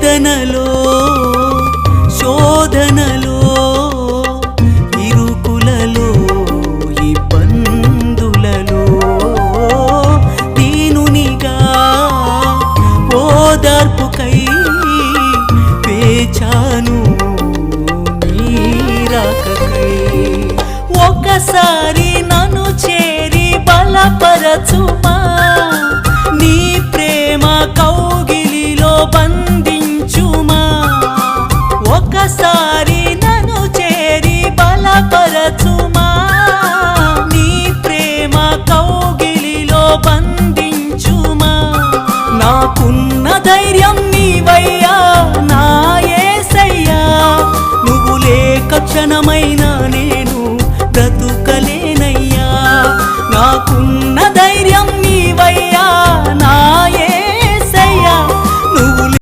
వేదనలో శోధనలో ఇరుకులలో ఇబ్బందులలో దీనునిగా ఓదార్పుకై వేచాను నీ రాకకై ఒకసారి నన్ను చేరి బలపరచుమా నీ ప్రేమ కౌగిలిలో బంధ